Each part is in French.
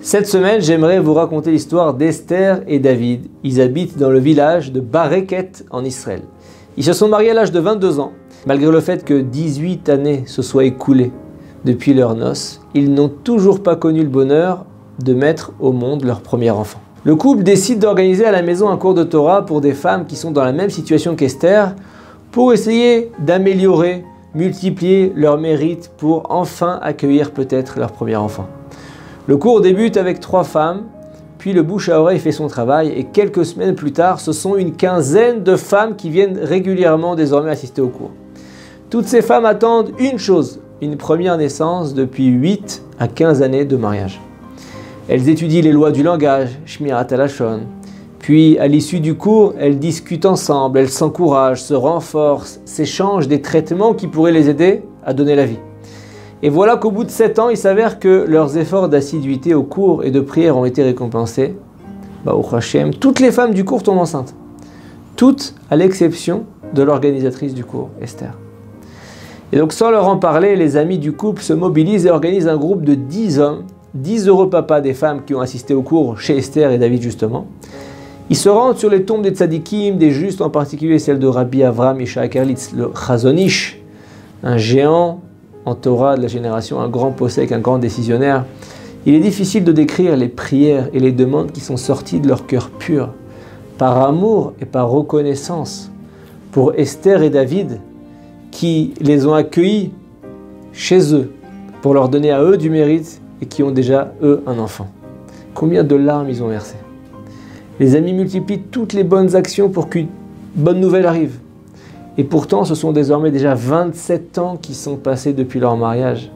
Cette semaine, j'aimerais vous raconter l'histoire d'Esther et David. Ils habitent dans le village de Bareket en Israël. Ils se sont mariés à l'âge de 22 ans. Malgré le fait que 18 années se soient écoulées depuis leurs noces, ils n'ont toujours pas connu le bonheur de mettre au monde leur premier enfant. Le couple décide d'organiser à la maison un cours de Torah pour des femmes qui sont dans la même situation qu'Esther, pour essayer d'améliorer, multiplier leurs mérites pour enfin accueillir peut-être leur premier enfant. Le cours débute avec 3 femmes, puis le bouche à oreille fait son travail et quelques semaines plus tard, ce sont une quinzaine de femmes qui viennent régulièrement désormais assister au cours. Toutes ces femmes attendent une chose, une première naissance depuis 8 à 15 années de mariage. Elles étudient les lois du langage, Shmirat HaLashon. Puis, à l'issue du cours, elles discutent ensemble, elles s'encouragent, se renforcent, s'échangent des traitements qui pourraient les aider à donner la vie. Et voilà qu'au bout de 7 ans, il s'avère que leurs efforts d'assiduité au cours et de prière ont été récompensés. Baruch Hashem, toutes les femmes du cours tombent enceintes. Toutes, à l'exception de l'organisatrice du cours, Esther. Et donc, sans leur en parler, les amis du couple se mobilisent et organisent un groupe de 10 hommes, 10 heureux papas des femmes qui ont assisté au cours chez Esther et David justement. Ils se rendent sur les tombes des tzadikim, des justes, en particulier celle de Rabbi Avraham Ishaak Erlitz, le Chazon Ish, un géant en Torah de la génération, un grand possèque, un grand décisionnaire. Il est difficile de décrire les prières et les demandes qui sont sorties de leur cœur pur, par amour et par reconnaissance pour Esther et David, qui les ont accueillis chez eux, pour leur donner à eux du mérite et qui ont déjà, eux, un enfant. Combien de larmes ils ont versé. Les amis multiplient toutes les bonnes actions pour qu'une bonne nouvelle arrive. Et pourtant, ce sont désormais déjà 27 ans qui sont passés depuis leur mariage.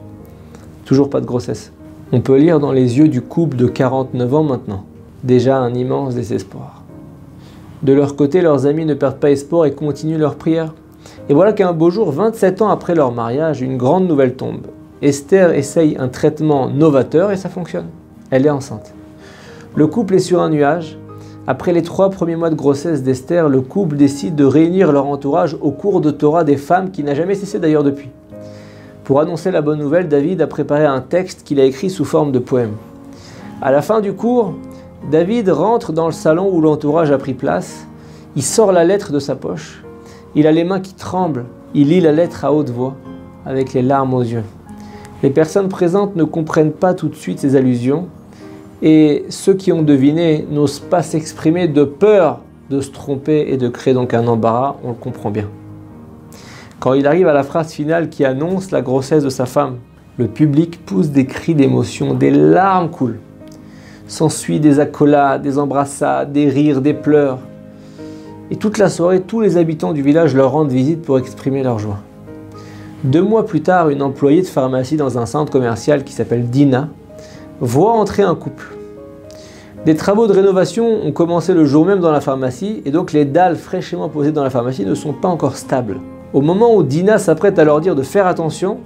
Toujours pas de grossesse. On peut lire dans les yeux du couple de 49 ans maintenant, déjà un immense désespoir. De leur côté, leurs amis ne perdent pas espoir et continuent leur prière. Et voilà qu'un beau jour, 27 ans après leur mariage, une grande nouvelle tombe. Esther essaye un traitement novateur et ça fonctionne. Elle est enceinte. Le couple est sur un nuage. Après les 3 premiers mois de grossesse d'Esther, le couple décide de réunir leur entourage au cours de Torah des femmes qui n'a jamais cessé d'ailleurs depuis. Pour annoncer la bonne nouvelle, David a préparé un texte qu'il a écrit sous forme de poème. À la fin du cours, David rentre dans le salon où l'entourage a pris place. Il sort la lettre de sa poche. Il a les mains qui tremblent. Il lit la lettre à haute voix, avec les larmes aux yeux. Les personnes présentes ne comprennent pas tout de suite ces allusions. Et ceux qui ont deviné n'osent pas s'exprimer de peur de se tromper et de créer donc un embarras, on le comprend bien. Quand il arrive à la phrase finale qui annonce la grossesse de sa femme, le public pousse des cris d'émotion, des larmes coulent. S'ensuit des accolades, des embrassades, des rires, des pleurs. Et toute la soirée, tous les habitants du village leur rendent visite pour exprimer leur joie. 2 mois plus tard, une employée de pharmacie dans un centre commercial qui s'appelle Dina voit entrer un couple. Des travaux de rénovation ont commencé le jour même dans la pharmacie et donc les dalles fraîchement posées dans la pharmacie ne sont pas encore stables. Au moment où Dina s'apprête à leur dire de faire attention,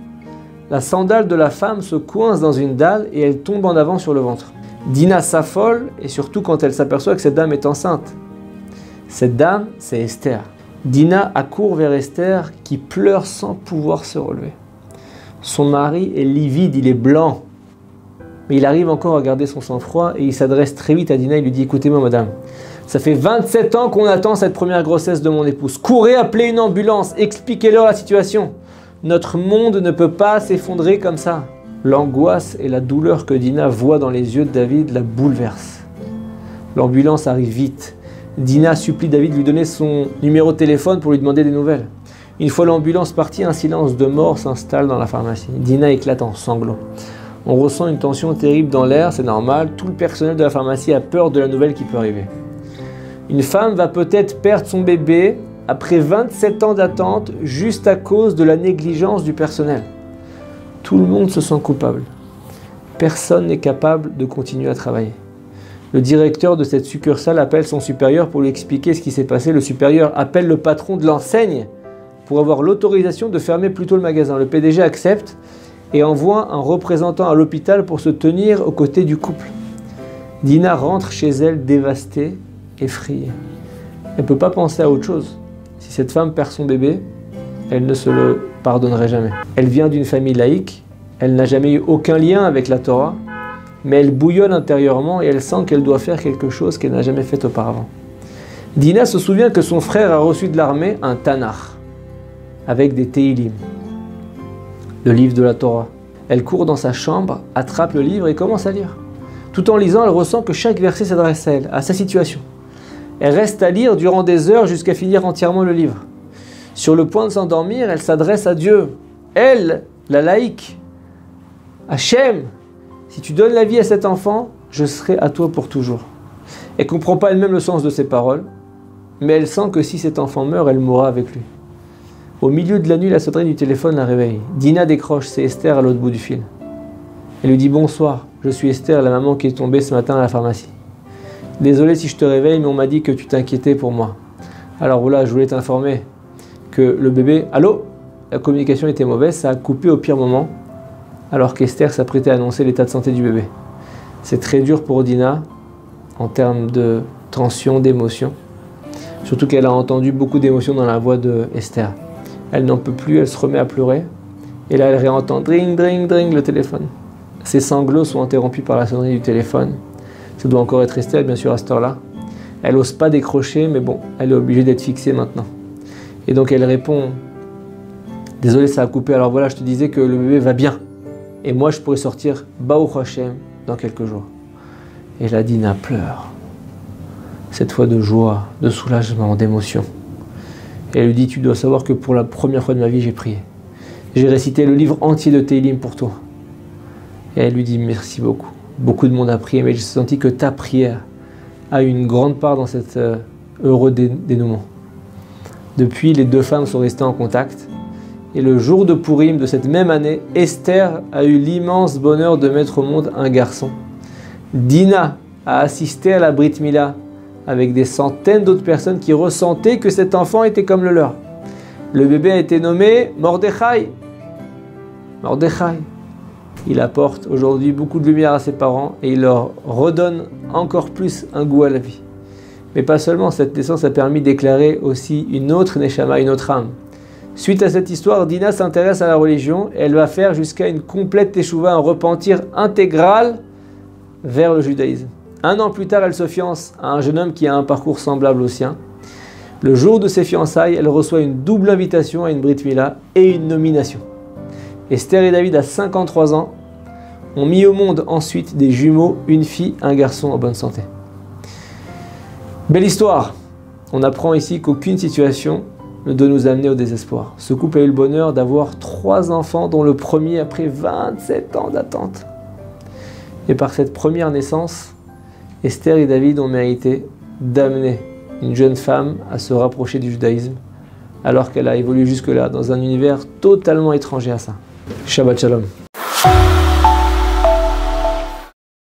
la sandale de la femme se coince dans une dalle et elle tombe en avant sur le ventre. Dina s'affole et surtout quand elle s'aperçoit que cette dame est enceinte. Cette dame, c'est Esther. Dina accourt vers Esther qui pleure sans pouvoir se relever. Son mari est livide, il est blanc. Mais il arrive encore à garder son sang-froid et il s'adresse très vite à Dina. Il lui dit « Écoutez-moi madame, ça fait 27 ans qu'on attend cette première grossesse de mon épouse. Courez appeler une ambulance, expliquez-leur la situation. Notre monde ne peut pas s'effondrer comme ça. » L'angoisse et la douleur que Dina voit dans les yeux de David la bouleversent. L'ambulance arrive vite. Dina supplie David de lui donner son numéro de téléphone pour lui demander des nouvelles. Une fois l'ambulance partie, un silence de mort s'installe dans la pharmacie. Dina éclate en sanglots. On ressent une tension terrible dans l'air, c'est normal. Tout le personnel de la pharmacie a peur de la nouvelle qui peut arriver. Une femme va peut-être perdre son bébé après 27 ans d'attente juste à cause de la négligence du personnel. Tout le monde se sent coupable. Personne n'est capable de continuer à travailler. Le directeur de cette succursale appelle son supérieur pour lui expliquer ce qui s'est passé. Le supérieur appelle le patron de l'enseigne pour avoir l'autorisation de fermer plus tôt le magasin. Le PDG accepte et envoie un représentant à l'hôpital pour se tenir aux côtés du couple. Dina rentre chez elle dévastée, effrayée. Elle ne peut pas penser à autre chose. Si cette femme perd son bébé, elle ne se le pardonnerait jamais. Elle vient d'une famille laïque, elle n'a jamais eu aucun lien avec la Torah, mais elle bouillonne intérieurement et elle sent qu'elle doit faire quelque chose qu'elle n'a jamais fait auparavant. Dina se souvient que son frère a reçu de l'armée un Tanakh avec des Teilim, le livre de la Torah. Elle court dans sa chambre, attrape le livre et commence à lire. Tout en lisant, elle ressent que chaque verset s'adresse à elle, à sa situation. Elle reste à lire durant des heures jusqu'à finir entièrement le livre. Sur le point de s'endormir, elle s'adresse à Dieu. Elle, la laïque, Hachem, si tu donnes la vie à cet enfant, je serai à toi pour toujours. Elle ne comprend pas elle-même le sens de ses paroles, mais elle sent que si cet enfant meurt, elle mourra avec lui. Au milieu de la nuit, la sonnerie du téléphone la réveille. Dina décroche, c'est Esther à l'autre bout du fil. Elle lui dit « Bonsoir, je suis Esther, la maman qui est tombée ce matin à la pharmacie. Désolé si je te réveille, mais on m'a dit que tu t'inquiétais pour moi. Alors voilà, je voulais t'informer que le bébé... Allô ?» La communication était mauvaise, ça a coupé au pire moment, alors qu'Esther s'apprêtait à annoncer l'état de santé du bébé. C'est très dur pour Dina, en termes de tension, d'émotion. Surtout qu'elle a entendu beaucoup d'émotions dans la voix de Esther. Elle n'en peut plus, elle se remet à pleurer. Et là, elle réentend dring, dring, dring le téléphone. Ses sanglots sont interrompus par la sonnerie du téléphone. Ça doit encore être Esther, bien sûr, à cette heure-là. Elle n'ose pas décrocher, mais bon, elle est obligée d'être fixée maintenant. Et donc elle répond « Désolé, ça a coupé, alors voilà, je te disais que le bébé va bien. Et moi, je pourrais sortir Baruch Hashem dans quelques jours. » Et la Dina pleure. Cette fois de joie, de soulagement, d'émotion. Et elle lui dit « Tu dois savoir que pour la première fois de ma vie, j'ai prié. J'ai récité le livre entier de Teilim pour toi. » Et elle lui dit « Merci beaucoup. Beaucoup de monde a prié, mais j'ai senti que ta prière a eu une grande part dans cet heureux dénouement. » Depuis, les deux femmes sont restées en contact. Et le jour de Purim de cette même année, Esther a eu l'immense bonheur de mettre au monde un garçon. Dina a assisté à la Brit Mila avec des centaines d'autres personnes qui ressentaient que cet enfant était comme le leur. Le bébé a été nommé Mordechai. Mordechai. Il apporte aujourd'hui beaucoup de lumière à ses parents et il leur redonne encore plus un goût à la vie. Mais pas seulement, cette naissance a permis de déclarer aussi une autre Neshama, une autre âme. Suite à cette histoire, Dina s'intéresse à la religion et elle va faire jusqu'à une complète teshuva, un repentir intégral vers le judaïsme. Un an plus tard, elle se fiance à un jeune homme qui a un parcours semblable au sien. Le jour de ses fiançailles, elle reçoit une double invitation à une Brit Mila et une nomination. Esther et David, à 53 ans, ont mis au monde ensuite des jumeaux, une fille, un garçon en bonne santé. Belle histoire. On apprend ici qu'aucune situation ne doit nous amener au désespoir. Ce couple a eu le bonheur d'avoir 3 enfants, dont le premier après 27 ans d'attente. Et par cette première naissance, Esther et David ont mérité d'amener une jeune femme à se rapprocher du judaïsme, alors qu'elle a évolué jusque-là dans un univers totalement étranger à ça. Shabbat Shalom.